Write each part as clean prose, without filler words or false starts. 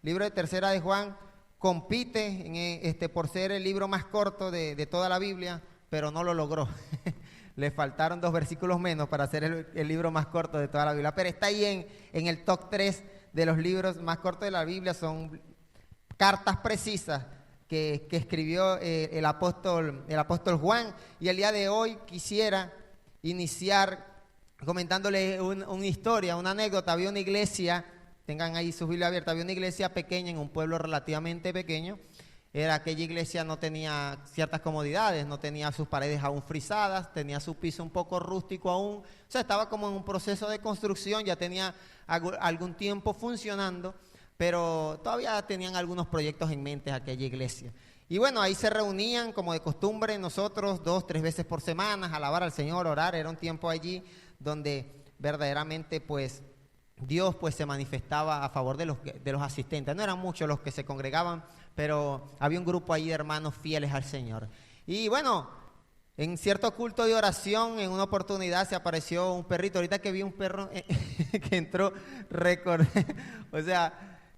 libro de Tercera de Juan compite por ser el libro más corto de toda la Biblia, pero no lo logró. Le faltaron 2 versículos menos para ser el libro más corto de toda la Biblia, pero está ahí en el top 3 de los libros más cortos de la Biblia. Son cartas precisas que escribió el apóstol Juan. Y el día de hoy quisiera iniciar comentándole una historia, una anécdota. Había una iglesia, tengan ahí su Biblia abierta, había una iglesia pequeña en un pueblo relativamente pequeño. Aquella iglesia no tenía ciertas comodidades, no tenía sus paredes aún frisadas, tenía su piso un poco rústico aún, o sea, estaba como en un proceso de construcción, ya tenía algún tiempo funcionando, pero todavía tenían algunos proyectos en mente aquella iglesia. Y bueno, ahí se reunían como de costumbre nosotros 2, 3 veces por semana, a alabar al Señor, orar. Era un tiempo allí donde verdaderamente pues Dios pues se manifestaba a favor de los asistentes. No eran muchos los que se congregaban, pero había un grupo ahí de hermanos fieles al Señor. Y bueno, en cierto culto de oración, en una oportunidad se apareció un perrito. Ahorita que vi un perro que entró,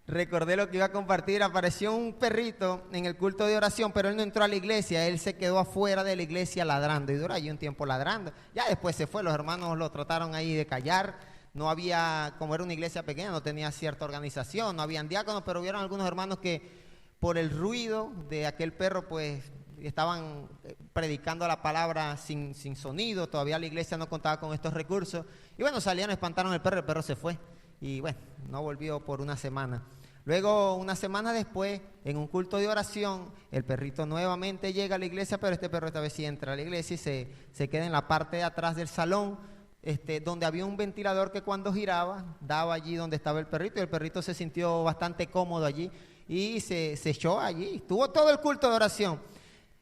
recordé lo que iba a compartir. Apareció un perrito en el culto de oración, pero él no entró a la iglesia, él se quedó afuera de la iglesia ladrando, y duró allí un tiempo ladrando. Ya después se fue, los hermanos lo trataron ahí de callar. No había, como era una iglesia pequeña, no tenía cierta organización, no habían diáconos, pero hubieron algunos hermanos que por el ruido de aquel perro, pues estaban predicando la palabra sin sonido. Todavía la iglesia no contaba con estos recursos. Y bueno, salieron, espantaron el perro se fue. Y bueno, no volvió por una semana. Luego, una semana después, en un culto de oración, el perrito nuevamente llega a la iglesia, pero este perro esta vez sí entra a la iglesia y se queda en la parte de atrás del salón, donde había un ventilador que cuando giraba, daba allí donde estaba el perrito, y el perrito se sintió bastante cómodo allí y se echó allí. Estuvo todo el culto de oración.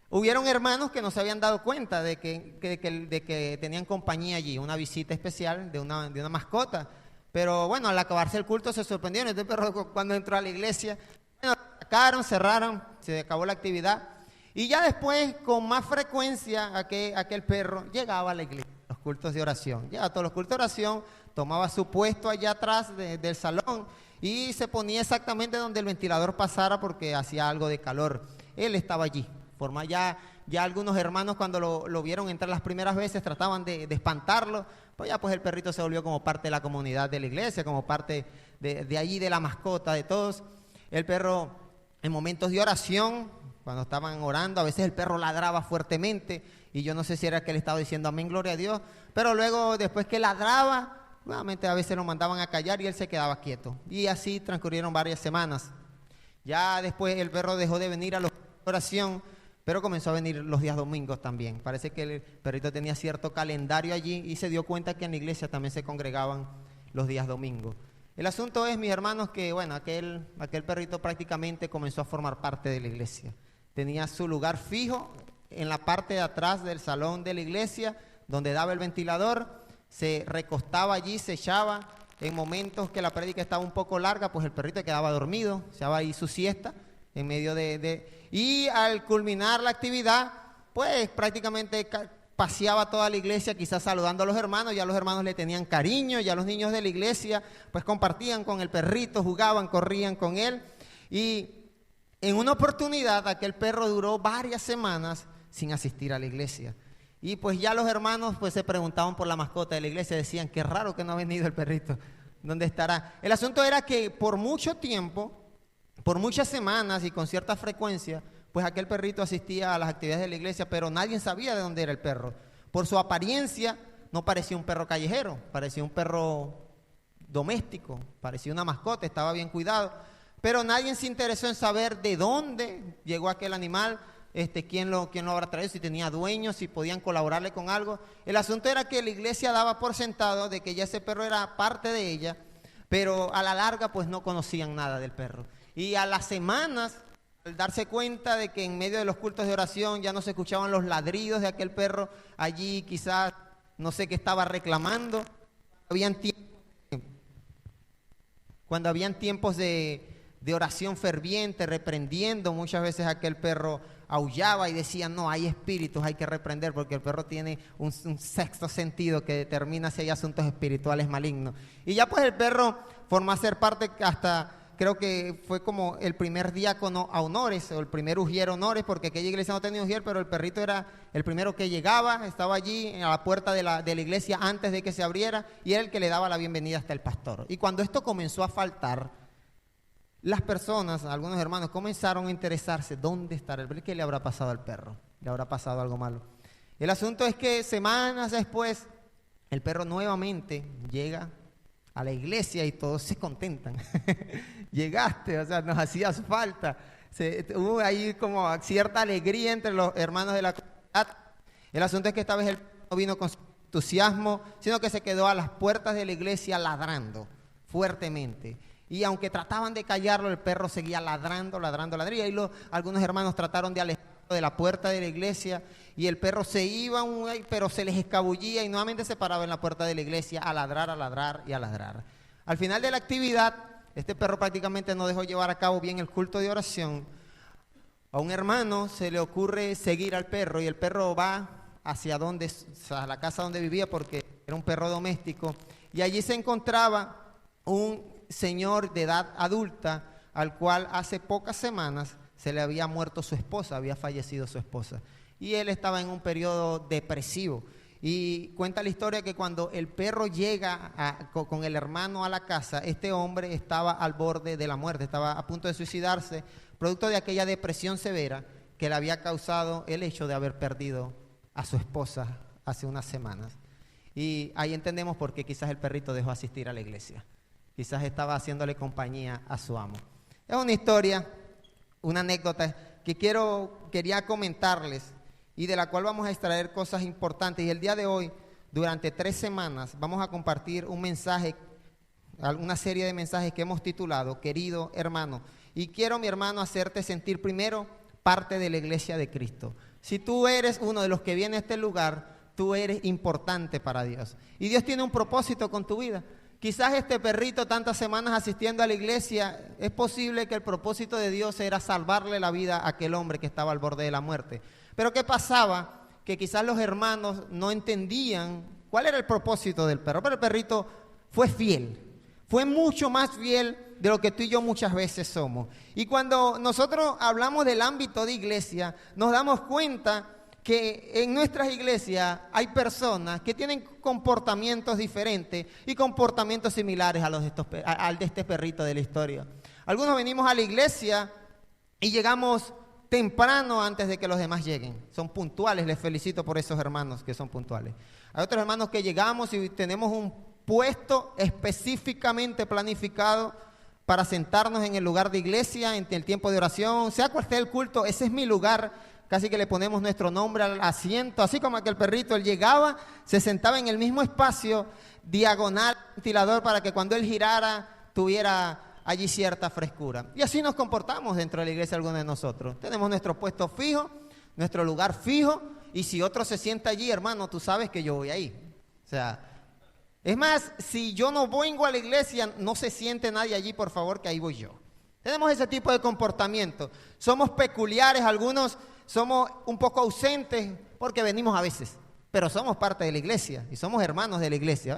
Hubieron hermanos que no se habían dado cuenta de que tenían compañía allí, una visita especial de una mascota. Pero bueno, al acabarse el culto se sorprendieron. Este perro cuando entró a la iglesia, bueno, sacaron, cerraron, se acabó la actividad. Y ya después, con más frecuencia, aquel perro llegaba a la iglesia, los cultos de oración. Llegaba a todos los cultos de oración, tomaba su puesto allá atrás del salón y se ponía exactamente donde el ventilador pasara porque hacía algo de calor. Él estaba allí. Ya algunos hermanos cuando lo vieron entrar las primeras veces trataban de espantarlo. Pues ya pues el perrito se volvió como parte de la comunidad de la iglesia, como parte de allí, de la mascota de todos. El perro en momentos de oración, cuando estaban orando, a veces el perro ladraba fuertemente y yo no sé si era que le estaba diciendo amén, gloria a Dios, pero luego después que ladraba, nuevamente a veces lo mandaban a callar y él se quedaba quieto. Y así transcurrieron varias semanas. Ya después el perro dejó de venir a la oración, pero comenzó a venir los días domingos también. Parece que el perrito tenía cierto calendario allí y se dio cuenta que en la iglesia también se congregaban los días domingos. El asunto es, mis hermanos, que bueno, aquel perrito prácticamente comenzó a formar parte de la iglesia. Tenía su lugar fijo en la parte de atrás del salón de la iglesia, donde daba el ventilador, se recostaba allí, se echaba. En momentos que la prédica estaba un poco larga, pues el perrito quedaba dormido, se daba ahí su siesta en medio y al culminar la actividad, pues prácticamente paseaba toda la iglesia, quizás saludando a los hermanos. Ya los hermanos le tenían cariño, ya los niños de la iglesia pues compartían con el perrito, jugaban, corrían con él. Y en una oportunidad aquel perro duró varias semanas sin asistir a la iglesia. Y pues ya los hermanos pues se preguntaban por la mascota de la iglesia, decían, qué raro que no ha venido el perrito, ¿dónde estará? El asunto era que por mucho tiempo, por muchas semanas y con cierta frecuencia, pues aquel perrito asistía a las actividades de la iglesia, pero nadie sabía de dónde era el perro. Por su apariencia no parecía un perro callejero, parecía un perro doméstico, parecía una mascota, estaba bien cuidado, pero nadie se interesó en saber de dónde llegó aquel animal, quién lo habrá traído, si tenía dueños, si podían colaborarle con algo. El asunto era que la iglesia daba por sentado de que ya ese perro era parte de ella, pero a la larga pues no conocían nada del perro. Y a las semanas, al darse cuenta de que en medio de los cultos de oración ya no se escuchaban los ladridos de aquel perro, allí quizás no sé qué estaba reclamando, cuando habían tiempos de oración ferviente, reprendiendo, muchas veces aquel perro aullaba y decía, no, hay espíritus, hay que reprender, porque el perro tiene un sexto sentido que determina si hay asuntos espirituales malignos. Y ya pues el perro formó a ser parte hasta creo que fue como el primer diácono a honores, o el primer ujier a honores, porque aquella iglesia no tenía ujier, pero el perrito era el primero que llegaba, estaba allí a la puerta de la iglesia antes de que se abriera, y era el que le daba la bienvenida hasta el pastor. Y cuando esto comenzó a faltar, las personas, algunos hermanos, comenzaron a interesarse, ¿dónde estará el perro? ¿Qué le habrá pasado al perro? ¿Le habrá pasado algo malo? El asunto es que semanas después, el perro nuevamente llega a la iglesia y todos se contentan. Llegaste, o sea, nos hacías falta. Hubo ahí como cierta alegría entre los hermanos de la comunidad. El asunto es que esta vez el perro no vino con entusiasmo, sino que se quedó a las puertas de la iglesia ladrando fuertemente. Y aunque trataban de callarlo, el perro seguía ladrando. Y ahí algunos hermanos trataron de alejarlo de la puerta de la iglesia, y el perro se iba, pero se les escabullía y nuevamente se paraba en la puerta de la iglesia a ladrar y a ladrar. Al final de la actividad, este perro prácticamente no dejó llevar a cabo bien el culto de oración. A un hermano se le ocurre seguir al perro, y el perro va hacia la casa donde vivía, porque era un perro doméstico, y allí se encontraba un señor de edad adulta al cual hace pocas semanas se le había muerto su esposa, había fallecido su esposa, y él estaba en un periodo depresivo. Y cuenta la historia que cuando el perro llega con el hermano a la casa, este hombre estaba al borde de la muerte, estaba a punto de suicidarse, producto de aquella depresión severa que le había causado el hecho de haber perdido a su esposa hace unas semanas. Y ahí entendemos por qué quizás el perrito dejó asistir a la iglesia. Quizás estaba haciéndole compañía a su amo. Es una historia, una anécdota que quería comentarles, y de la cual vamos a extraer cosas importantes. Y el día de hoy, durante 3 semanas, vamos a compartir un mensaje, una serie de mensajes que hemos titulado Querido Hermano. Y quiero, mi hermano, hacerte sentir primero parte de la iglesia de Cristo. Si tú eres uno de los que viene a este lugar, tú eres importante para Dios. Y Dios tiene un propósito con tu vida. Quizás este perrito, tantas semanas asistiendo a la iglesia, es posible que el propósito de Dios era salvarle la vida a aquel hombre que estaba al borde de la muerte. Pero ¿qué pasaba? Que quizás los hermanos no entendían cuál era el propósito del perro. Pero el perrito fue fiel, fue mucho más fiel de lo que tú y yo muchas veces somos. Y cuando nosotros hablamos del ámbito de iglesia, nos damos cuenta que en nuestras iglesias hay personas que tienen comportamientos diferentes y comportamientos similares al de este perrito de la historia. Algunos venimos a la iglesia y llegamos temprano antes de que los demás lleguen. Son puntuales, les felicito por esos hermanos que son puntuales. Hay otros hermanos que llegamos y tenemos un puesto específicamente planificado para sentarnos en el lugar de iglesia, en el tiempo de oración, sea cual sea el culto, ese es mi lugar. Casi que le ponemos nuestro nombre al asiento, así como aquel perrito. Él llegaba, se sentaba en el mismo espacio, diagonal, ventilador, para que cuando él girara tuviera allí cierta frescura. Y así nos comportamos dentro de la iglesia algunos de nosotros. Tenemos nuestro puesto fijo, nuestro lugar fijo, y si otro se sienta allí, hermano, tú sabes que yo voy ahí. O sea, es más, si yo no vengo a la iglesia, no se siente nadie allí, por favor, que ahí voy yo. Tenemos ese tipo de comportamiento. Somos peculiares, algunos somos un poco ausentes porque venimos a veces, pero somos parte de la iglesia y somos hermanos de la iglesia.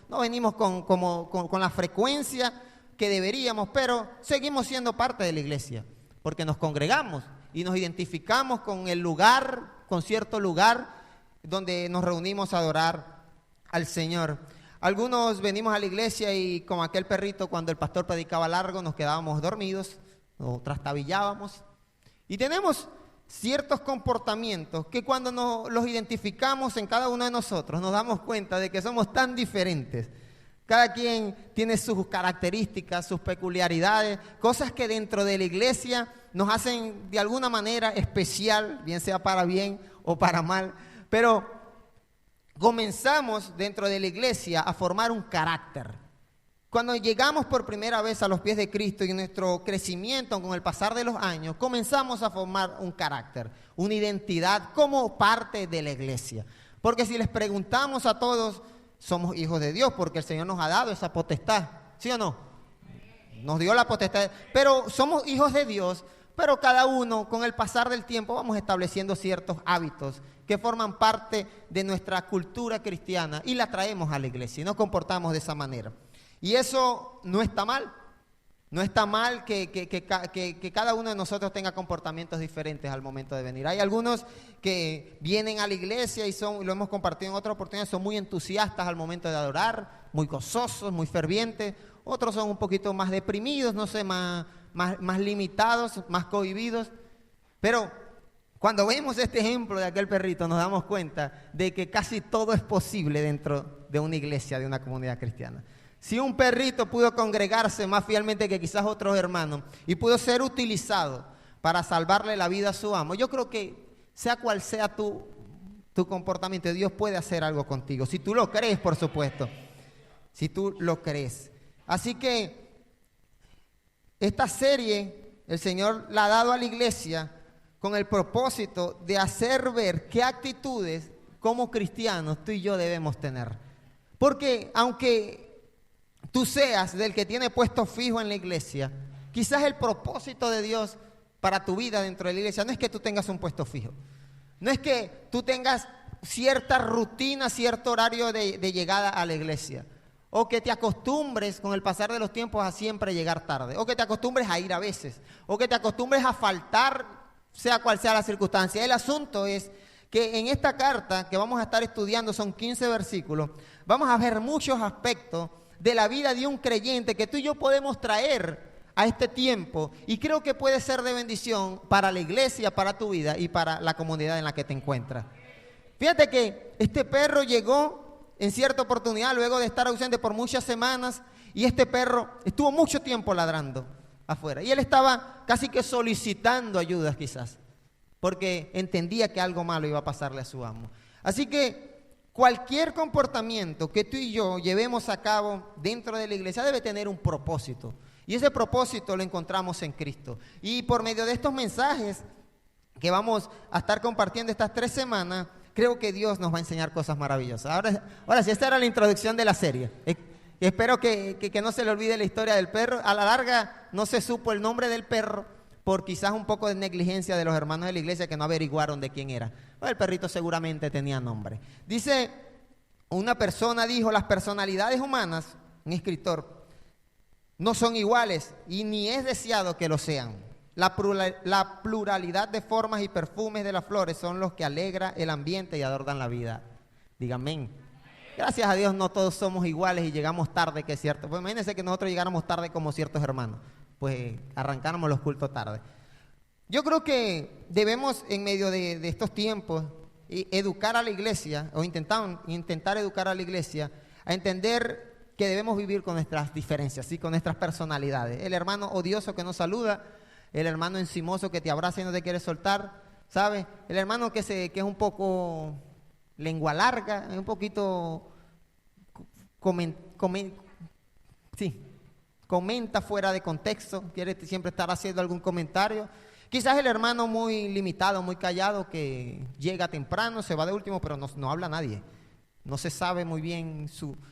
No venimos con la frecuencia que deberíamos, pero seguimos siendo parte de la iglesia porque nos congregamos y nos identificamos con el lugar, con cierto lugar donde nos reunimos a adorar al Señor. Algunos venimos a la iglesia y como aquel perrito, cuando el pastor predicaba largo, nos quedábamos dormidos o trastabillábamos. Y tenemos ciertos comportamientos que cuando los identificamos en cada uno de nosotros, nos damos cuenta de que somos tan diferentes. Cada quien tiene sus características, sus peculiaridades, cosas que dentro de la iglesia nos hacen de alguna manera especial, bien sea para bien o para mal, pero comenzamos dentro de la iglesia a formar un carácter. Cuando llegamos por primera vez a los pies de Cristo y nuestro crecimiento con el pasar de los años, comenzamos a formar un carácter, una identidad como parte de la iglesia. Porque si les preguntamos a todos, somos hijos de Dios porque el Señor nos ha dado esa potestad, ¿sí o no? Nos dio la potestad, pero somos hijos de Dios, pero cada uno con el pasar del tiempo vamos estableciendo ciertos hábitos que forman parte de nuestra cultura cristiana y la traemos a la iglesia y nos comportamos de esa manera. Y eso no está mal. No está mal que cada uno de nosotros tenga comportamientos diferentes al momento de venir. Hay algunos que vienen a la iglesia y lo hemos compartido en otras oportunidades, son muy entusiastas al momento de adorar, muy gozosos, muy fervientes. Otros son un poquito más deprimidos, no sé, más limitados, más cohibidos. Pero cuando vemos este ejemplo de aquel perrito, nos damos cuenta de que casi todo es posible dentro de una iglesia, de una comunidad cristiana. Si un perrito pudo congregarse más fielmente que quizás otros hermanos y pudo ser utilizado para salvarle la vida a su amo, yo creo que sea cual sea tu comportamiento, Dios puede hacer algo contigo. Si tú lo crees, por supuesto. Si tú lo crees. Así que esta serie el Señor la ha dado a la iglesia con el propósito de hacer ver qué actitudes como cristianos tú y yo debemos tener. Porque aunque tú seas del que tiene puesto fijo en la iglesia, quizás el propósito de Dios para tu vida dentro de la iglesia no es que tú tengas un puesto fijo, no es que tú tengas cierta rutina, cierto horario de llegada a la iglesia, o que te acostumbres con el pasar de los tiempos a siempre llegar tarde, o que te acostumbres a ir a veces, o que te acostumbres a faltar, sea cual sea la circunstancia. El asunto es que en esta carta que vamos a estar estudiando, son 15 versículos, vamos a ver muchos aspectos de la vida de un creyente que tú y yo podemos traer a este tiempo, y creo que puede ser de bendición para la iglesia, para tu vida y para la comunidad en la que te encuentras. Fíjate que este perro llegó en cierta oportunidad luego de estar ausente por muchas semanas, y este perro estuvo mucho tiempo ladrando afuera, y él estaba casi que solicitando ayudas quizás, porque entendía que algo malo iba a pasarle a su amo. Así que cualquier comportamiento que tú y yo llevemos a cabo dentro de la iglesia debe tener un propósito. Y ese propósito lo encontramos en Cristo. Y por medio de estos mensajes que vamos a estar compartiendo estas 3 semanas, creo que Dios nos va a enseñar cosas maravillosas. Ahora sí, esta era la introducción de la serie. Espero que no se le olvide la historia del perro. A la larga no se supo el nombre del perro por quizás un poco de negligencia de los hermanos de la iglesia que no averiguaron de quién era. El perrito seguramente tenía nombre. Dice, una persona dijo, las personalidades humanas, un escritor, no son iguales y ni es deseado que lo sean. La pluralidad de formas y perfumes de las flores son los que alegra el ambiente y adornan la vida. Digan amén. Gracias a Dios no todos somos iguales y llegamos tarde, que es cierto. Pues imagínense que nosotros llegáramos tarde como ciertos hermanos, pues arrancáramos los cultos tarde. Yo creo que debemos, en medio de estos tiempos, educar a la iglesia, o intentar educar a la iglesia a entender que debemos vivir con nuestras diferencias, ¿sí? Con nuestras personalidades. El hermano odioso que nos saluda, el hermano encimoso que te abraza y no te quiere soltar, ¿sabes? El hermano que es un poco lengua larga, un poquito comenta fuera de contexto, quiere siempre estar haciendo algún comentario. Quizás el hermano muy limitado, muy callado, que llega temprano, se va de último, pero no habla nadie. No se sabe muy bien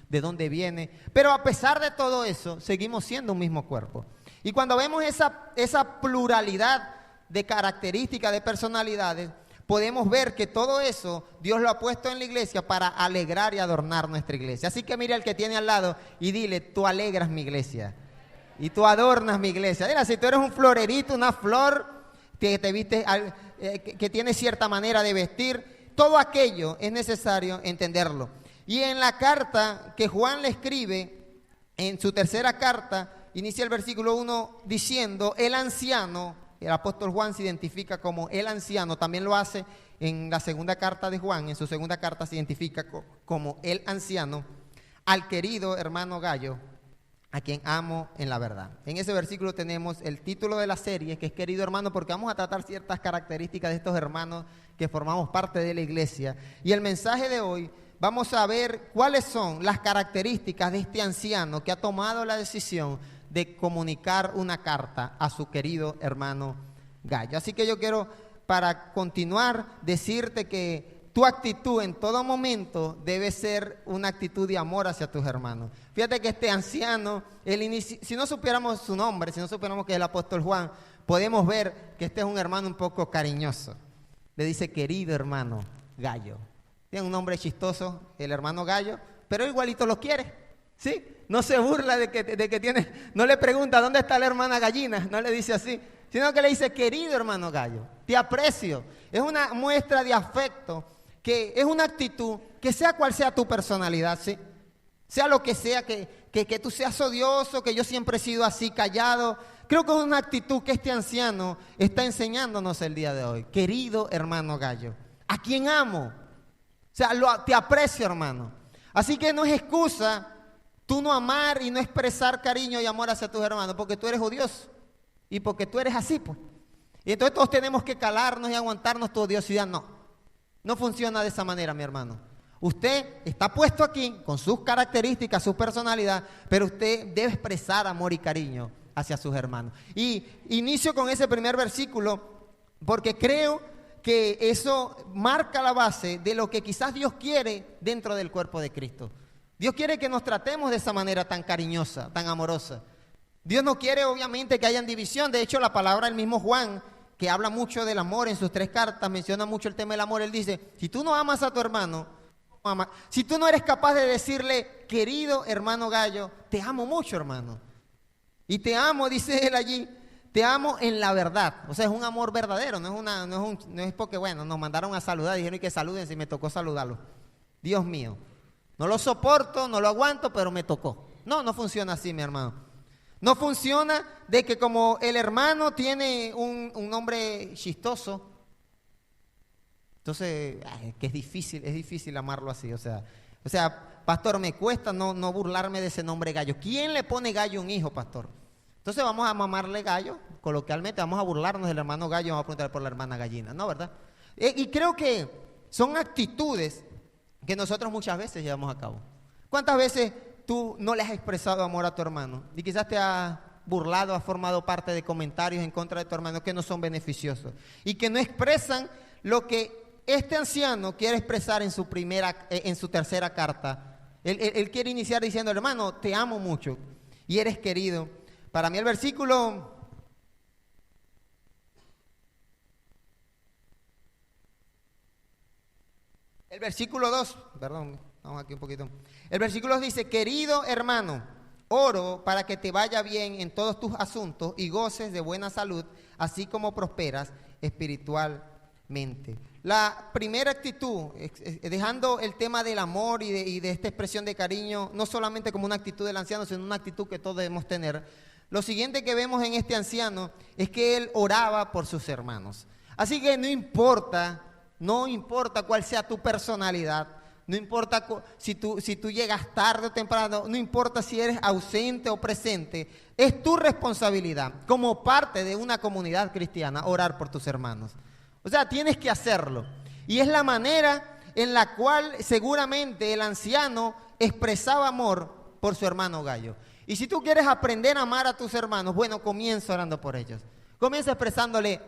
de dónde viene. Pero a pesar de todo eso, seguimos siendo un mismo cuerpo. Y cuando vemos esa pluralidad de características, de personalidades, podemos ver que todo eso Dios lo ha puesto en la iglesia para alegrar y adornar nuestra iglesia. Así que mira al que tiene al lado y dile, tú alegras mi iglesia y tú adornas mi iglesia. Mira, si tú eres un florerito, una flor que te viste, que tiene cierta manera de vestir, todo aquello es necesario entenderlo. Y en la carta que Juan le escribe, en su tercera carta, inicia el versículo 1 diciendo, el anciano, el apóstol Juan se identifica como el anciano, también lo hace en la segunda carta de Juan, en su segunda carta se identifica como el anciano, al querido hermano Gallo, a quien amo en la verdad. En ese versículo tenemos el título de la serie, que es querido hermano, porque vamos a tratar ciertas características de estos hermanos que formamos parte de la iglesia. Y el mensaje de hoy, vamos a ver cuáles son las características de este anciano que ha tomado la decisión de comunicar una carta a su querido hermano Gallo. Así que yo quiero, para continuar, decirte que tu actitud en todo momento debe ser una actitud de amor hacia tus hermanos. Fíjate que este anciano, si no supiéramos su nombre, si no supiéramos que es el apóstol Juan, podemos ver que este es un hermano un poco cariñoso. Le dice, querido hermano Gallo. Tiene un nombre chistoso, el hermano Gallo, pero igualito lo quiere. ¿Sí? No se burla de que tiene, no le pregunta dónde está la hermana gallina, no le dice así, sino que le dice, querido hermano gallo, te aprecio. Es una muestra de afecto, que es una actitud, que sea cual sea tu personalidad, ¿sí? Sea lo que sea, que tú seas odioso, que yo siempre he sido así, callado. Creo que es una actitud que este anciano está enseñándonos el día de hoy. Querido hermano gallo, a quien amo. O sea, te aprecio, hermano. Así que no es excusa tú no amar y no expresar cariño y amor hacia tus hermanos, porque tú eres odioso y porque tú eres así, pues. Y entonces todos tenemos que calarnos y aguantarnos tu odiosidad. No, no funciona de esa manera, mi hermano. Usted está puesto aquí con sus características, su personalidad, pero usted debe expresar amor y cariño hacia sus hermanos. Y inicio con ese primer versículo porque creo que eso marca la base de lo que quizás Dios quiere dentro del cuerpo de Cristo. Dios quiere que nos tratemos de esa manera tan cariñosa, tan amorosa. Dios no quiere obviamente que hayan división. De hecho, la palabra del mismo Juan, que habla mucho del amor en sus 3 cartas, menciona mucho el tema del amor. Él dice, si tú no amas a tu hermano, si tú no eres capaz de decirle, querido hermano gallo, te amo mucho, hermano. Y te amo, dice él allí, te amo en la verdad. O sea, es un amor verdadero, no es porque, bueno, nos mandaron a saludar, dijeron que saluden si me tocó saludarlo. Dios mío, no lo soporto, no lo aguanto, pero me tocó. No funciona así, mi hermano. No funciona de que como el hermano tiene un nombre chistoso, entonces, que es difícil amarlo así. O sea, pastor, me cuesta no burlarme de ese nombre gallo. ¿Quién le pone gallo a un hijo, pastor? Entonces vamos a mamarle gallo, coloquialmente vamos a burlarnos del hermano gallo, vamos a preguntar por la hermana gallina, ¿no, verdad? Y creo que son actitudes que nosotros muchas veces llevamos a cabo. ¿Cuántas veces tú no le has expresado amor a tu hermano? Y quizás te has burlado, has formado parte de comentarios en contra de tu hermano que no son beneficiosos y que no expresan lo que este anciano quiere expresar en su tercera carta. Él quiere iniciar diciendo, hermano, te amo mucho y eres querido. Para mí el versículo 2, perdón, vamos aquí un poquito. El versículo 2 dice, querido hermano, oro para que te vaya bien en todos tus asuntos y goces de buena salud, así como prosperas espiritualmente. La primera actitud, dejando el tema del amor y de esta expresión de cariño, no solamente como una actitud del anciano, sino una actitud que todos debemos tener. Lo siguiente que vemos en este anciano es que él oraba por sus hermanos. Así que no importa cuál sea tu personalidad, no importa si tú llegas tarde o temprano, no importa si eres ausente o presente, es tu responsabilidad como parte de una comunidad cristiana orar por tus hermanos. O sea, tienes que hacerlo. Y es la manera en la cual seguramente el anciano expresaba amor por su hermano gallo. Y si tú quieres aprender a amar a tus hermanos, bueno, comienza orando por ellos. Comienza expresándole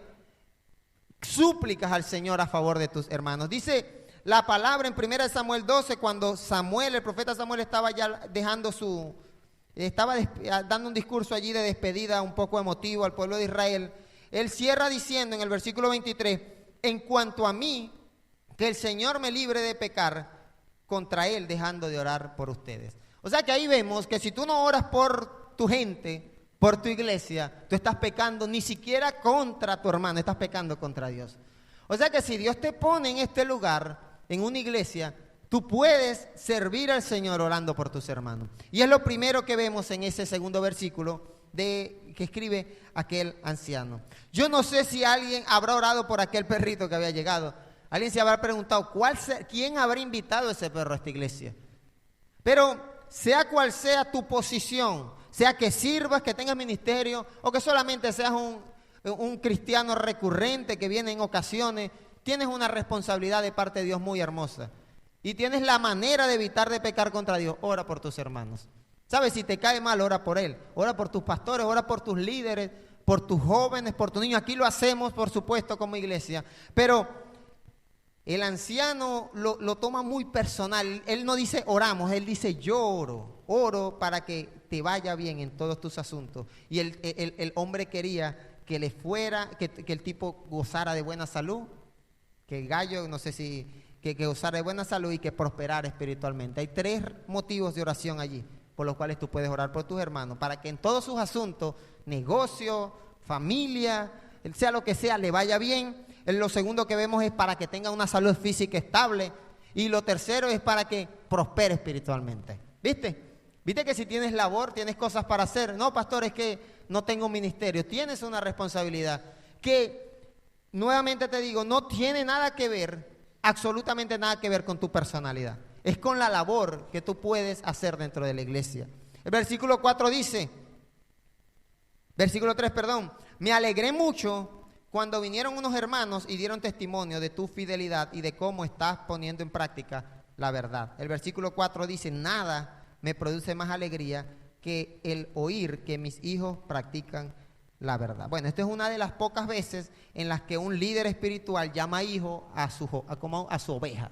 súplicas al Señor a favor de tus hermanos. Dice la palabra en 1 Samuel 12, cuando el profeta Samuel estaba ya dando un discurso allí de despedida un poco emotivo al pueblo de Israel. Él cierra diciendo en el versículo 23, en cuanto a mí, que el Señor me libre de pecar contra Él, dejando de orar por ustedes. O sea que ahí vemos que si tú no oras por tu gente, por tu iglesia, tú estás pecando ni siquiera contra tu hermano, estás pecando contra Dios. O sea que si Dios te pone en este lugar, en una iglesia, tú puedes servir al Señor orando por tus hermanos. Y es lo primero que vemos en ese segundo versículo que escribe aquel anciano. Yo no sé si alguien habrá orado por aquel perrito que había llegado. Alguien se habrá preguntado, ¿quién habrá invitado a ese perro a esta iglesia? Pero sea cual sea tu posición, sea que sirvas, que tengas ministerio, o que solamente seas un cristiano recurrente que viene en ocasiones, tienes una responsabilidad de parte de Dios muy hermosa. Y tienes la manera de evitar de pecar contra Dios. Ora por tus hermanos. ¿Sabes? Si te cae mal, ora por él. Ora por tus pastores, ora por tus líderes, por tus jóvenes, por tus niños. Aquí lo hacemos, por supuesto, como iglesia. Pero el anciano lo toma muy personal. Él no dice oramos, él dice yo oro para que te vaya bien en todos tus asuntos. Y el hombre quería que le fuera, que el tipo gozara de buena salud, que el gallo, no sé si, que gozara de buena salud y que prosperara espiritualmente. Hay 3 motivos de oración allí por los cuales tú puedes orar por tus hermanos, para que en todos sus asuntos, negocio, familia, sea lo que sea, le vaya bien. Lo segundo que vemos es para que tenga una salud física estable. Y lo tercero es para que prospere espiritualmente. ¿Viste? ¿Viste que si tienes labor, tienes cosas para hacer? No, pastor, es que no tengo ministerio. Tienes una responsabilidad que, nuevamente te digo, no tiene nada que ver, absolutamente nada que ver con tu personalidad. Es con la labor que tú puedes hacer dentro de la iglesia. El versículo 4 dice, versículo 3, perdón, me alegré mucho cuando vinieron unos hermanos y dieron testimonio de tu fidelidad y de cómo estás poniendo en práctica la verdad. El versículo 4 dice, nada me produce más alegría que el oír que mis hijos practican la verdad. Bueno, esta es una de las pocas veces en las que un líder espiritual llama hijo a su oveja.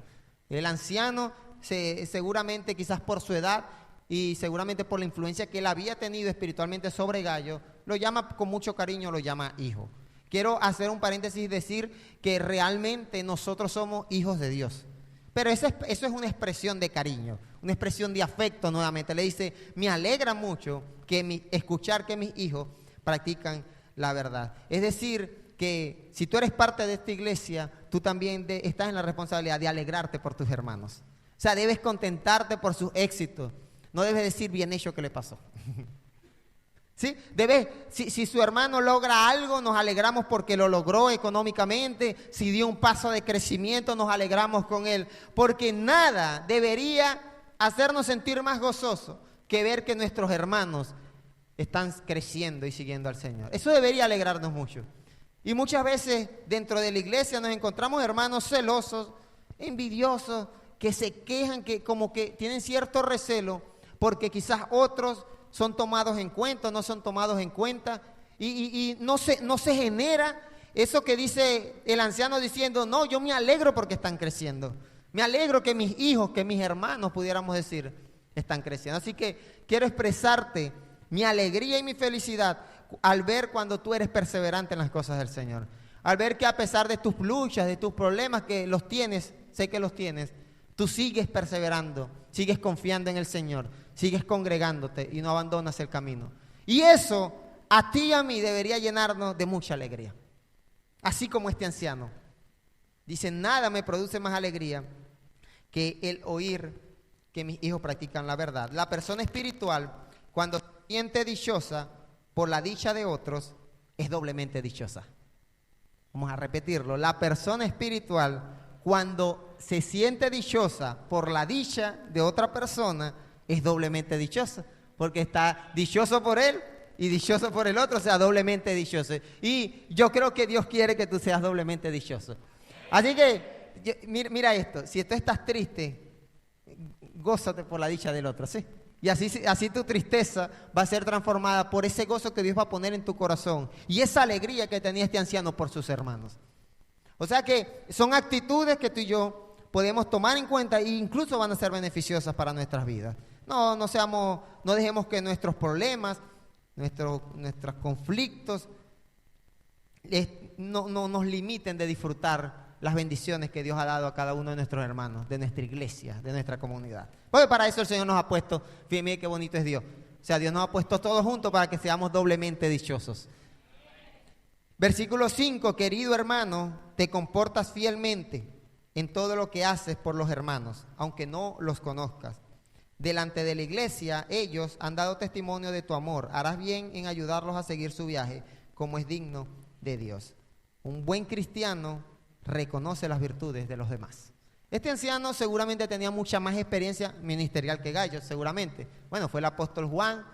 El anciano, seguramente quizás por su edad y seguramente por la influencia que él había tenido espiritualmente sobre Gallo, lo llama con mucho cariño, lo llama hijo. Quiero hacer un paréntesis y decir que realmente nosotros somos hijos de Dios. Pero eso es una expresión de cariño, una expresión de afecto nuevamente. Le dice, me alegra mucho escuchar que mis hijos practican la verdad. Es decir, que si tú eres parte de esta iglesia, tú también estás en la responsabilidad de alegrarte por tus hermanos. O sea, debes contentarte por sus éxitos. No debes decir, bien hecho, ¿qué le pasó? ¿Sí? Si su hermano logra algo, nos alegramos porque lo logró económicamente. Si dio un paso de crecimiento, nos alegramos con él. Porque nada debería hacernos sentir más gozosos que ver que nuestros hermanos están creciendo y siguiendo al Señor. Eso debería alegrarnos mucho. Y muchas veces dentro de la iglesia nos encontramos hermanos celosos, envidiosos, que se quejan, que como que tienen cierto recelo porque quizás otros son tomados en cuenta, no son tomados en cuenta, y no se genera eso que dice el anciano diciendo, no, yo me alegro porque están creciendo. Me alegro que mis hijos, que mis hermanos, pudiéramos decir, están creciendo. Así que quiero expresarte mi alegría y mi felicidad al ver cuando tú eres perseverante en las cosas del Señor. Al ver que a pesar de tus luchas, de tus problemas, que los tienes, sé que los tienes, tú sigues perseverando, sigues confiando en el Señor, sigues congregándote y no abandonas el camino. Y eso a ti y a mí debería llenarnos de mucha alegría. Así como este anciano. Dice, nada me produce más alegría que el oír que mis hijos practican la verdad. La persona espiritual, cuando se siente dichosa por la dicha de otros, es doblemente dichosa. Vamos a repetirlo. La persona espiritual, cuando se siente dichosa por la dicha de otra persona, es doblemente dichosa, porque está dichoso por él y dichoso por el otro, o sea, doblemente dichoso. Y yo creo que Dios quiere que tú seas doblemente dichoso. Así que, mira esto, si tú estás triste, gózate por la dicha del otro, ¿sí? Y así tu tristeza va a ser transformada por ese gozo que Dios va a poner en tu corazón y esa alegría que tenía este anciano por sus hermanos. O sea que son actitudes que tú y yo podemos tomar en cuenta e incluso van a ser beneficiosas para nuestras vidas. No dejemos que nuestros problemas, nuestros conflictos no nos limiten de disfrutar las bendiciones que Dios ha dado a cada uno de nuestros hermanos, de nuestra iglesia, de nuestra comunidad. Porque para eso el Señor nos ha puesto, fíjate qué bonito es Dios. O sea, Dios nos ha puesto todos juntos para que seamos doblemente dichosos. Versículo 5, querido hermano, te comportas fielmente en todo lo que haces por los hermanos, aunque no los conozcas. Delante de la iglesia, ellos han dado testimonio de tu amor. Harás bien en ayudarlos a seguir su viaje, como es digno de Dios. Un buen cristiano reconoce las virtudes de los demás. Este anciano seguramente tenía mucha más experiencia ministerial que Gallo, seguramente. Bueno, fue el apóstol Juan,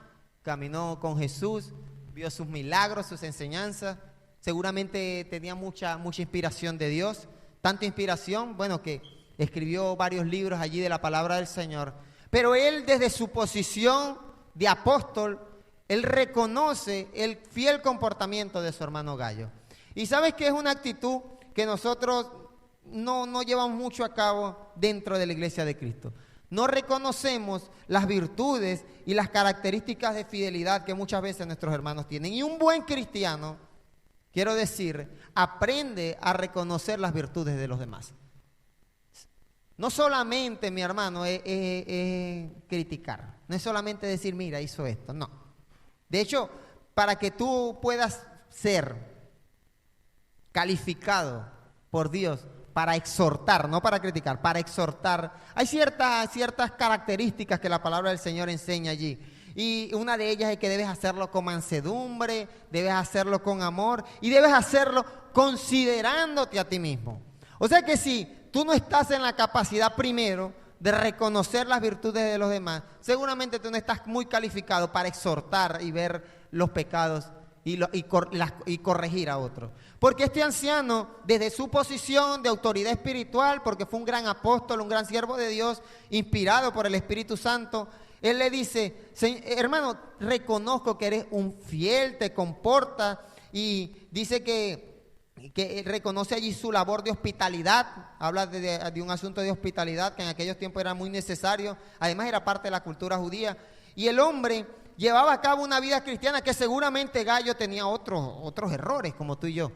caminó con Jesús, vio sus milagros, sus enseñanzas. Seguramente tenía mucha inspiración de Dios. Tanta inspiración, bueno, que escribió varios libros allí de la palabra del Señor. Pero él, desde su posición de apóstol, él reconoce el fiel comportamiento de su hermano Gallo. Y sabes que es una actitud que nosotros no llevamos mucho a cabo dentro de la iglesia de Cristo. No reconocemos las virtudes y las características de fidelidad que muchas veces nuestros hermanos tienen. Y un buen cristiano, quiero decir, aprende a reconocer las virtudes de los demás. No solamente, mi hermano, es criticar. No es solamente decir, mira, hizo esto, no. De hecho, para que tú puedas ser calificado por Dios para exhortar, no para criticar, para exhortar, hay ciertas características que la palabra del Señor enseña allí. Y una de ellas es que debes hacerlo con mansedumbre, debes hacerlo con amor y debes hacerlo considerándote a ti mismo. O sea que si tú no estás en la capacidad primero de reconocer las virtudes de los demás, seguramente tú no estás muy calificado para exhortar y ver los pecados y corregir a otros. Porque este anciano, desde su posición de autoridad espiritual, porque fue un gran apóstol, un gran siervo de Dios, inspirado por el Espíritu Santo, él le dice, hermano, reconozco que eres un fiel, te comportas, y dice que reconoce allí su labor de hospitalidad, habla de un asunto de hospitalidad que en aquellos tiempos era muy necesario, además era parte de la cultura judía, y el hombre llevaba a cabo una vida cristiana que seguramente Gallo tenía otros errores como tú y yo,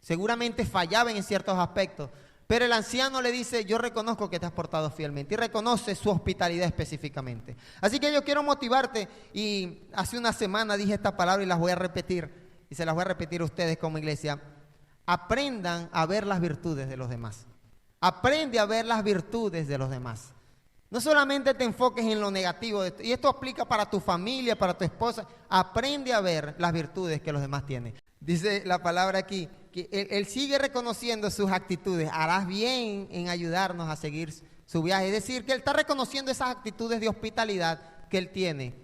seguramente fallaba en ciertos aspectos, pero el anciano le dice, yo reconozco que te has portado fielmente, y reconoce su hospitalidad específicamente. Así que yo quiero motivarte, y hace una semana dije esta palabra y las voy a repetir, y se las voy a repetir a ustedes como iglesia. Aprendan a ver las virtudes de los demás. Aprende a ver las virtudes de los demás. No solamente te enfoques en lo negativo, y esto aplica para tu familia, para tu esposa. Aprende a ver las virtudes que los demás tienen. Dice la palabra aquí, que él sigue reconociendo sus actitudes. Harás bien en ayudarnos a seguir su viaje. Es decir, que él está reconociendo esas actitudes de hospitalidad que él tiene,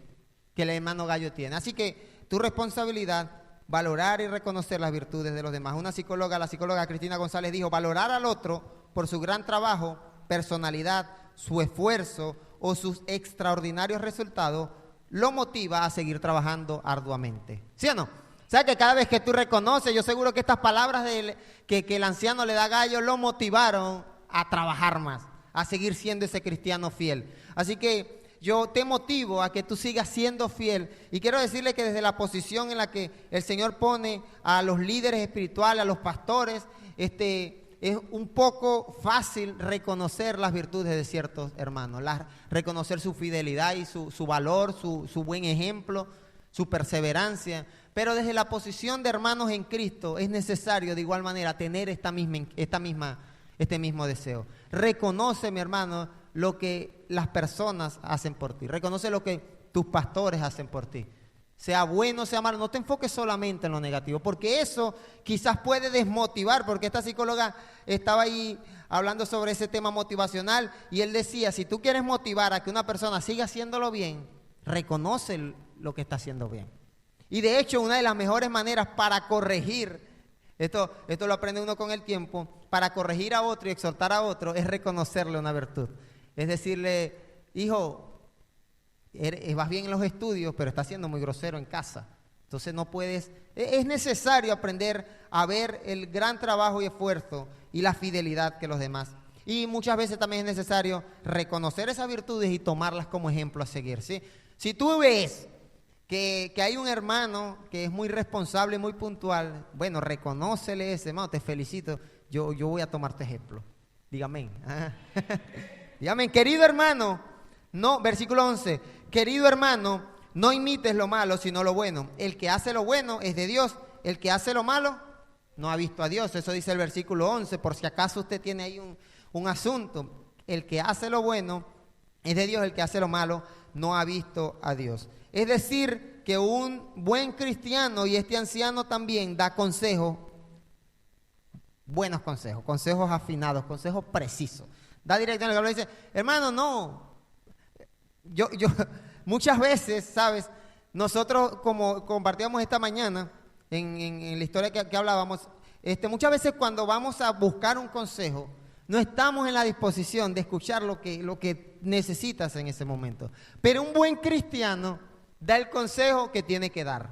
que el hermano Gallo tiene. Así que tu responsabilidad, valorar y reconocer las virtudes de los demás. Una psicóloga, la psicóloga Cristina González dijo, valorar al otro por su gran trabajo, personalidad, su esfuerzo o sus extraordinarios resultados, lo motiva a seguir trabajando arduamente. ¿Sí o no? O sea que cada vez que tú reconoces, yo seguro que estas palabras que el anciano le da a Gallo lo motivaron a trabajar más, a seguir siendo ese cristiano fiel. Así que yo te motivo a que tú sigas siendo fiel, y quiero decirle que desde la posición en la que el Señor pone a los líderes espirituales, a los pastores, es un poco fácil reconocer las virtudes de ciertos hermanos, reconocer su fidelidad y su valor, su buen ejemplo, su perseverancia. Pero desde la posición de hermanos en Cristo es necesario de igual manera tener este mismo deseo. Reconoce, mi hermano, lo que las personas hacen por ti. Reconoce lo que tus pastores hacen por ti. Sea bueno, sea malo, no te enfoques solamente en lo negativo, porque eso quizás puede desmotivar, porque esta psicóloga estaba ahí hablando sobre ese tema motivacional, y él decía, si tú quieres motivar a que una persona siga haciéndolo bien, reconoce lo que está haciendo bien. Y de hecho, una de las mejores maneras para corregir, esto lo aprende uno con el tiempo, para corregir a otro y exhortar a otro, es reconocerle una virtud. Es decirle, hijo, vas bien en los estudios, pero estás siendo muy grosero en casa. Entonces no puedes, es necesario aprender a ver el gran trabajo y esfuerzo y la fidelidad que los demás. Y muchas veces también es necesario reconocer esas virtudes y tomarlas como ejemplo a seguir, ¿sí? Si tú ves que hay un hermano que es muy responsable y muy puntual, bueno, reconócele ese, hermano, te felicito, yo voy a tomar tu ejemplo. Dígame. Dígame, querido hermano, no, versículo 11, querido hermano, no imites lo malo, sino lo bueno. El que hace lo bueno es de Dios, el que hace lo malo no ha visto a Dios. Eso dice el versículo 11, por si acaso usted tiene ahí un asunto. El que hace lo bueno es de Dios, el que hace lo malo no ha visto a Dios. Es decir, que un buen cristiano, y este anciano también, da consejos, buenos consejos, consejos afinados, consejos precisos. Da directamente a lo que dice, hermano, no. Yo muchas veces, ¿sabes? Nosotros, como compartíamos esta mañana, en la historia que hablábamos, muchas veces cuando vamos a buscar un consejo, no estamos en la disposición de escuchar lo que necesitas en ese momento. Pero un buen cristiano da el consejo que tiene que dar.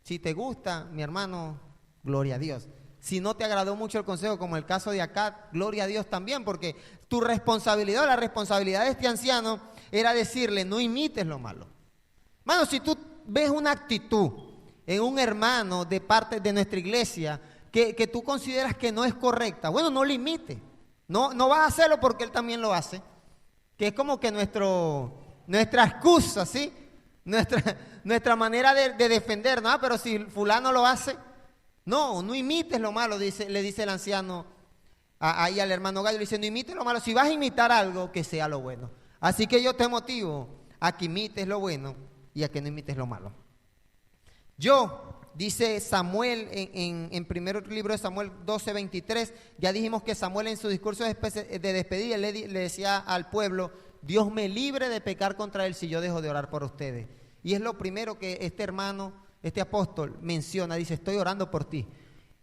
Si te gusta, mi hermano, gloria a Dios. Si no te agradó mucho el consejo, como el caso de acá, gloria a Dios también, porque tu responsabilidad, la responsabilidad de este anciano era decirle, no imites lo malo. Hermano, si tú ves una actitud en un hermano de parte de nuestra iglesia que tú consideras que no es correcta, bueno, no lo imites. No vas a hacerlo porque él también lo hace. Que es como que nuestro nuestra excusa, ¿sí? Nuestra manera de defendernos. Ah, pero si fulano lo hace, no imites lo malo, le dice el anciano ahí al hermano Gallo, le dice, no imites lo malo, si vas a imitar algo, que sea lo bueno. Así que yo te motivo a que imites lo bueno y a que no imites lo malo. Dice Samuel en primer libro de Samuel 12:23, ya dijimos que Samuel en su discurso de despedida le decía al pueblo, Dios me libre de pecar contra él si yo dejo de orar por ustedes. Y es lo primero que este hermano, este apóstol menciona, dice, estoy orando por ti.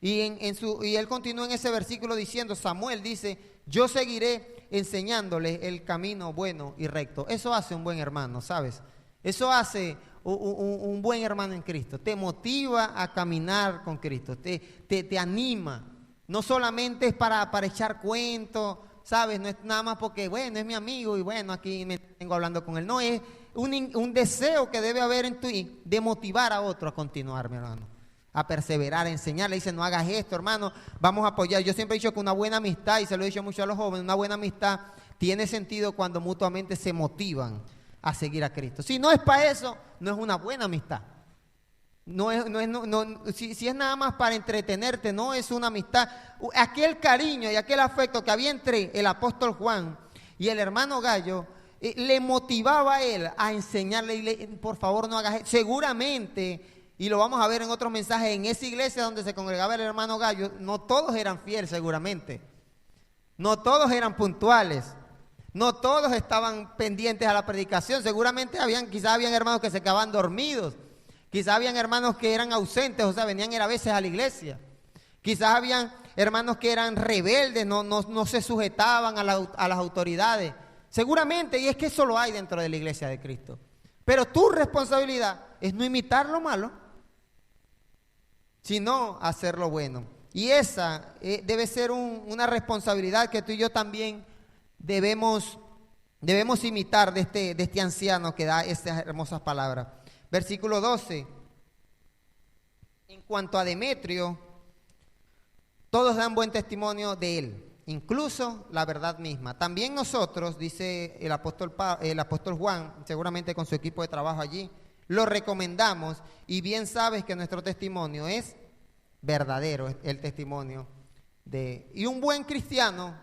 Y él continúa en ese versículo diciendo, Samuel dice, yo seguiré enseñándoles el camino bueno y recto. Eso hace un buen hermano, ¿sabes? Eso hace un buen hermano en Cristo. Te motiva a caminar con Cristo, te anima. No solamente es para echar cuentos, ¿sabes? No es nada más porque, bueno, es mi amigo y bueno, aquí me tengo hablando con él. No, es un deseo que debe haber en ti de motivar a otro a continuar, mi hermano, a perseverar, a enseñarle. Dice, no hagas esto, hermano, vamos a apoyar. Yo siempre he dicho que una buena amistad, y se lo he dicho mucho a los jóvenes, una buena amistad tiene sentido cuando mutuamente se motivan a seguir a Cristo. Si no es para eso, no es una buena amistad. Si es nada más para entretenerte, no es una amistad. Aquel cariño y aquel afecto que había entre el apóstol Juan y el hermano Gallo, le motivaba a él a enseñarle, por favor no hagas esto. Seguramente, y lo vamos a ver en otros mensajes, en esa iglesia donde se congregaba el hermano Gallo, no todos eran fieles seguramente. No todos eran puntuales. No todos estaban pendientes a la predicación. Seguramente quizás habían hermanos que se quedaban dormidos. Quizás habían hermanos que eran ausentes, o sea, venían a veces a la iglesia. Quizás habían hermanos que eran rebeldes, no se sujetaban a las autoridades. Seguramente, y es que eso lo hay dentro de la iglesia de Cristo. Pero tu responsabilidad es no imitar lo malo, sino hacer lo bueno. Y esa debe ser una responsabilidad que tú y yo también debemos imitar de este anciano que da estas hermosas palabras. Versículo 12. En cuanto a Demetrio, todos dan buen testimonio de él, incluso la verdad misma. También nosotros, dice el apóstol Juan, seguramente con su equipo de trabajo allí, lo recomendamos, y bien sabes que nuestro testimonio es verdadero, el testimonio y un buen cristiano,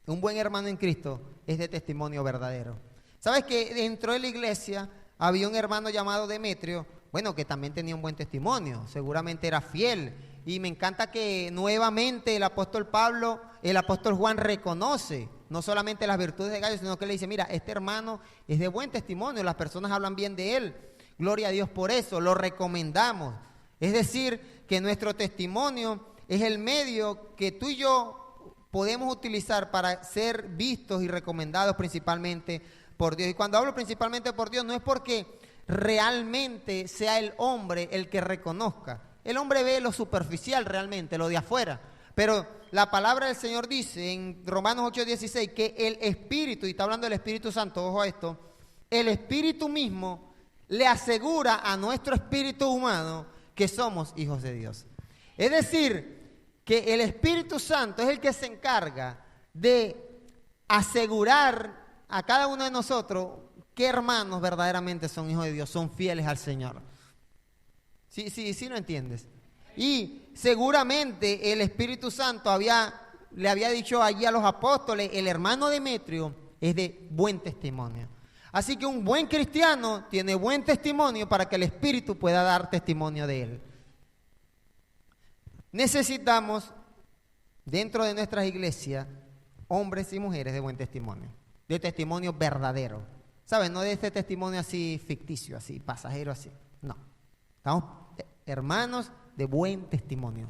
un buen hermano en Cristo, es de testimonio verdadero. ¿Sabes que dentro de la iglesia había un hermano llamado Demetrio? Bueno, que también tenía un buen testimonio, seguramente era fiel. Y me encanta que nuevamente el apóstol Juan reconoce no solamente las virtudes de Gallo, sino que le dice, mira, este hermano es de buen testimonio, las personas hablan bien de él. Gloria a Dios por eso, lo recomendamos. Es decir, que nuestro testimonio es el medio que tú y yo podemos utilizar para ser vistos y recomendados principalmente por Dios. Y cuando hablo principalmente por Dios, no es porque realmente sea el hombre el que reconozca. El hombre ve lo superficial realmente, lo de afuera. Pero la palabra del Señor dice en Romanos 8:16 que el Espíritu, y está hablando del Espíritu Santo, ojo a esto, el Espíritu mismo le asegura a nuestro espíritu humano que somos hijos de Dios. Es decir, que el Espíritu Santo es el que se encarga de asegurar a cada uno de nosotros qué hermanos verdaderamente son hijos de Dios, son fieles al Señor. Sí, ¿no entiendes? Y seguramente el Espíritu Santo le había dicho allí a los apóstoles, el hermano Demetrio es de buen testimonio. Así que un buen cristiano tiene buen testimonio para que el Espíritu pueda dar testimonio de él. Necesitamos dentro de nuestras iglesias hombres y mujeres de buen testimonio, de testimonio verdadero. ¿Sabes? No de este testimonio así ficticio, así pasajero, así. No. Estamos hermanos de buen testimonio.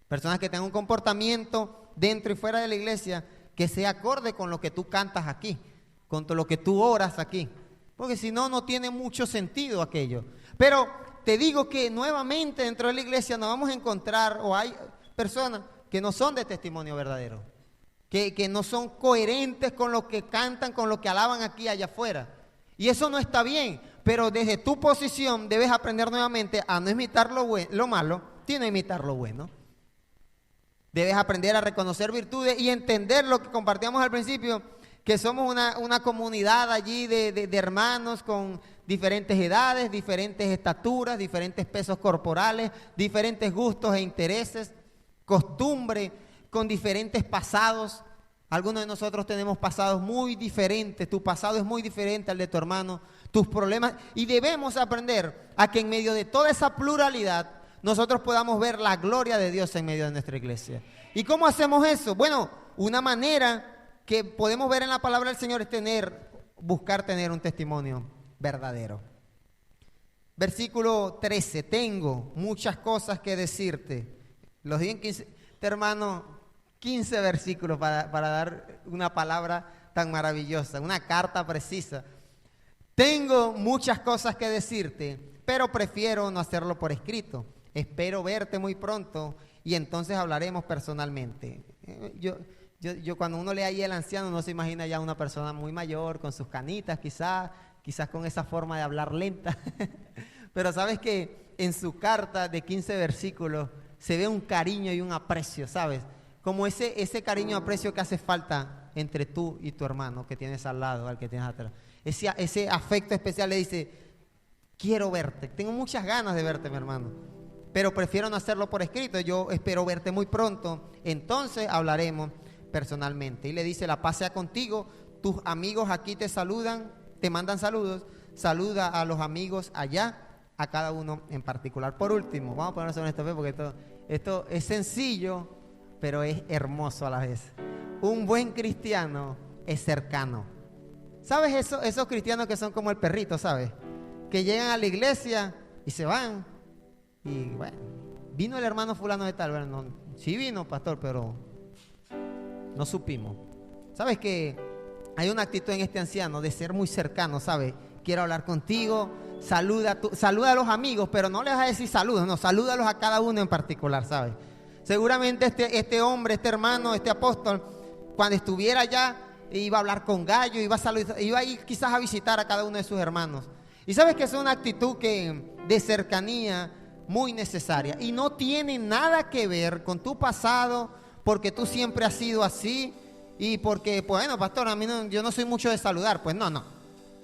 Personas que tengan un comportamiento dentro y fuera de la iglesia que sea acorde con lo que tú cantas aquí, con lo que tú oras aquí. Porque si no, no tiene mucho sentido aquello. Pero te digo que nuevamente dentro de la iglesia nos vamos a encontrar, o hay personas que no son de testimonio verdadero, que no son coherentes con lo que cantan, con lo que alaban aquí allá afuera. Y eso no está bien, pero desde tu posición debes aprender nuevamente a no imitar lo malo, sino a imitar lo bueno. Debes aprender a reconocer virtudes y entender lo que compartíamos al principio, que somos una comunidad allí de hermanos con diferentes edades, diferentes estaturas, diferentes pesos corporales, diferentes gustos e intereses, costumbres, con diferentes pasados. Algunos de nosotros tenemos pasados muy diferentes, tu pasado es muy diferente al de tu hermano, tus problemas, y debemos aprender a que en medio de toda esa pluralidad nosotros podamos ver la gloria de Dios en medio de nuestra iglesia. ¿Y cómo hacemos eso? Bueno, una manera que podemos ver en la palabra del Señor es buscar tener un testimonio verdadero. Versículo 13, tengo muchas cosas que decirte. Los di en 15, hermano, 15 versículos para dar una palabra tan maravillosa, una carta precisa. Tengo muchas cosas que decirte, pero prefiero no hacerlo por escrito. Espero verte muy pronto y entonces hablaremos personalmente. Yo cuando uno lee ahí el anciano, no se imagina ya una persona muy mayor, con sus canitas quizás con esa forma de hablar lenta. Pero sabes que en su carta de 15 versículos se ve un cariño y un aprecio, ¿sabes? Como ese cariño y aprecio que hace falta entre tú y tu hermano que tienes al lado, al que tienes atrás. Ese afecto especial le dice, quiero verte, tengo muchas ganas de verte, mi hermano, pero prefiero no hacerlo por escrito, yo espero verte muy pronto, entonces hablaremos personalmente. Y le dice, la paz sea contigo, tus amigos aquí te saludan, te mandan saludos, saluda a los amigos allá, a cada uno en particular. Por último, vamos a ponernos en esto porque esto es sencillo, pero es hermoso a la vez. Un buen cristiano es cercano. ¿Sabes esos cristianos que son como el perrito, sabes? Que llegan a la iglesia y se van. Y bueno, vino el hermano fulano de tal. Bueno, no, sí vino, pastor, pero no supimos. ¿Sabes que hay una actitud en este anciano de ser muy cercano, ¿sabes? Quiero hablar contigo, saluda a los amigos, pero no les vas a decir saludos, no, salúdalos a cada uno en particular, ¿sabes? Seguramente este hombre, este hermano, este apóstol, cuando estuviera allá, iba a hablar con Gallo, iba a ir quizás a visitar a cada uno de sus hermanos. Y sabes que es una actitud de cercanía muy necesaria. Y no tiene nada que ver con tu pasado, porque tú siempre has sido así, y porque, bueno, pastor, yo no soy mucho de saludar. Pues no.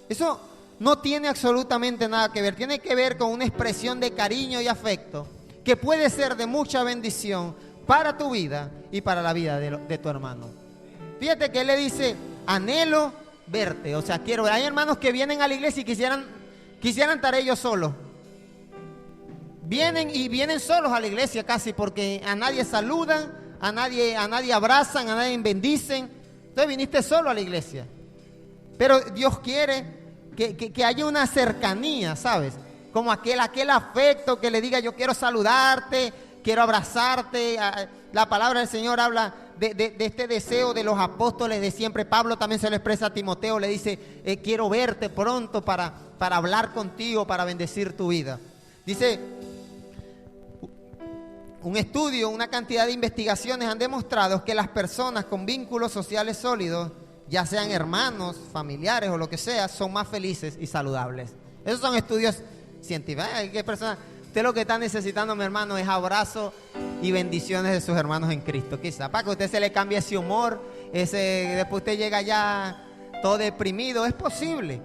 Eso no tiene absolutamente nada que ver. Tiene que ver con una expresión de cariño y afecto que puede ser de mucha bendición para tu vida y para la vida de tu hermano. Fíjate que él le dice, anhelo verte, o sea, quiero ver. Hay hermanos que vienen a la iglesia y quisieran estar ellos solos. Vienen solos a la iglesia casi, porque a nadie saludan, a nadie abrazan, a nadie bendicen. Entonces viniste solo a la iglesia. Pero Dios quiere que haya una cercanía, ¿sabes? Como aquel afecto que le diga, yo quiero saludarte, quiero abrazarte. La palabra del Señor habla de este deseo de los apóstoles de siempre. Pablo también se lo expresa a Timoteo, le dice, quiero verte pronto para hablar contigo, para bendecir tu vida. Dice, un estudio, una cantidad de investigaciones han demostrado que las personas con vínculos sociales sólidos, ya sean hermanos, familiares o lo que sea, son más felices y saludables. Esos son estudios científicos. ¿Qué persona? Usted lo que está necesitando, mi hermano, es abrazos y bendiciones de sus hermanos en Cristo. Quizá para que usted se le cambie ese humor, después usted llega ya todo deprimido. Es posible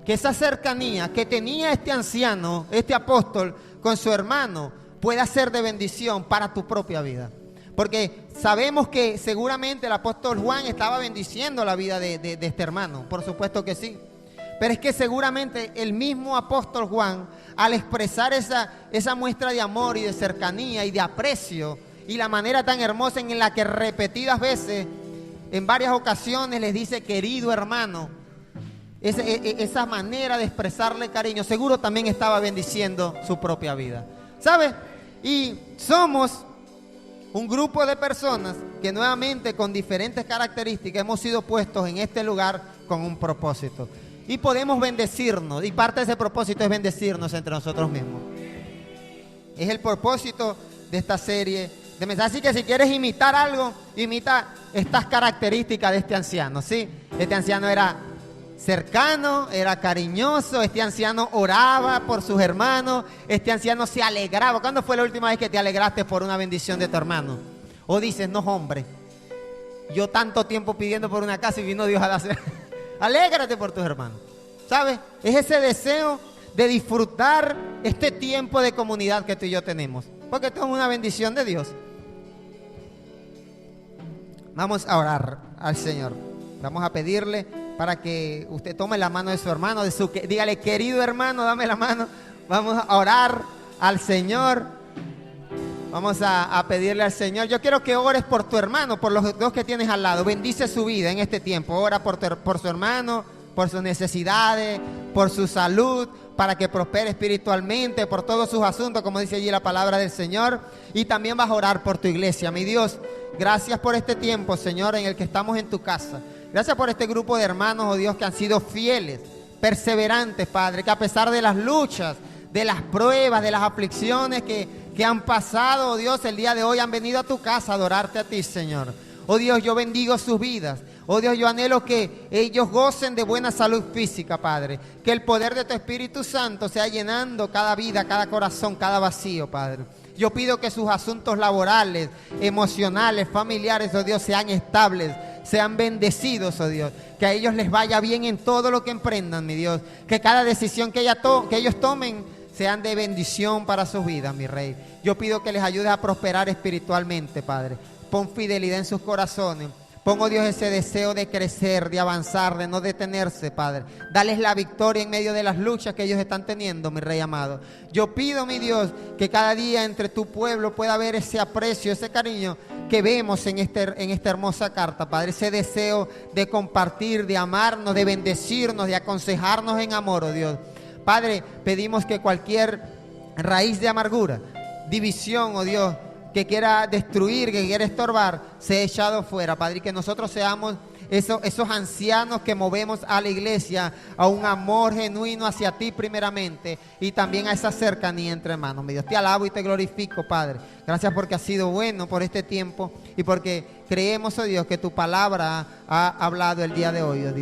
que esa cercanía que tenía este anciano, este apóstol, con su hermano, pueda ser de bendición para tu propia vida. Porque sabemos que seguramente el apóstol Juan estaba bendiciendo la vida de este hermano. Por supuesto que sí. Pero es que seguramente el mismo apóstol Juan, al expresar esa muestra de amor y de cercanía y de aprecio, y la manera tan hermosa en la que repetidas veces, en varias ocasiones les dice querido hermano, esa manera de expresarle cariño, seguro también estaba bendiciendo su propia vida. ¿Sabes? Y somos un grupo de personas que nuevamente con diferentes características hemos sido puestos en este lugar con un propósito. Y podemos bendecirnos, y parte de ese propósito es bendecirnos entre nosotros mismos. Es el propósito de esta serie de mensajes. Así que si quieres imitar algo, imita estas características de este anciano, ¿sí? Este anciano era cercano, era cariñoso, este anciano oraba por sus hermanos, este anciano se alegraba. ¿Cuándo fue la última vez que te alegraste por una bendición de tu hermano? O dices, no hombre, Yo tanto tiempo pidiendo por una casa y vino Dios a darse. Alégrate por tus hermanos. ¿Sabes? Es ese deseo de disfrutar este tiempo de comunidad que tú y yo tenemos. Porque esto es una bendición de Dios. Vamos a orar al Señor. Vamos a pedirle para que usted tome la mano de su hermano, dígale, querido hermano, dame la mano. Vamos a orar al Señor. Vamos a pedirle al Señor. Yo quiero que ores por tu hermano, por los dos que tienes al lado. Bendice su vida en este tiempo. Ora por su hermano, por sus necesidades, por su salud, para que prospere espiritualmente, por todos sus asuntos, como dice allí la palabra del Señor. Y también vas a orar por tu iglesia. Mi Dios, gracias por este tiempo, Señor, en el que estamos en tu casa. Gracias por este grupo de hermanos, oh Dios, que han sido fieles, perseverantes, Padre, que a pesar de las luchas, de las pruebas, de las aflicciones que han pasado, oh Dios, el día de hoy han venido a tu casa a adorarte a ti, Señor. Oh Dios, yo bendigo sus vidas. Oh Dios, yo anhelo que ellos gocen de buena salud física, Padre. Que el poder de tu Espíritu Santo sea llenando cada vida, cada corazón, cada vacío, Padre. Yo pido que sus asuntos laborales, emocionales, familiares, oh Dios, sean estables, sean bendecidos, oh Dios. Que a ellos les vaya bien en todo lo que emprendan, mi Dios. Que cada decisión que ellos tomen sean de bendición para sus vidas, mi Rey. Yo pido que les ayudes a prosperar espiritualmente, Padre. Pon fidelidad en sus corazones. Pon, oh Dios, ese deseo de crecer, de avanzar, de no detenerse, Padre. Dales la victoria en medio de las luchas que ellos están teniendo, mi Rey amado. Yo pido, mi Dios, que cada día entre tu pueblo pueda haber ese aprecio, ese cariño que vemos en esta hermosa carta, Padre. Ese deseo de compartir, de amarnos, de bendecirnos, de aconsejarnos en amor, oh Dios. Padre, pedimos que cualquier raíz de amargura, división, oh Dios, que quiera destruir, que quiera estorbar, sea echado fuera, Padre, y que nosotros seamos esos ancianos que movemos a la iglesia a un amor genuino hacia ti primeramente y también a esa cercanía entre hermanos. Mi Dios, te alabo y te glorifico, Padre. Gracias porque has sido bueno por este tiempo y porque creemos, oh Dios, que tu palabra ha hablado el día de hoy, oh Dios.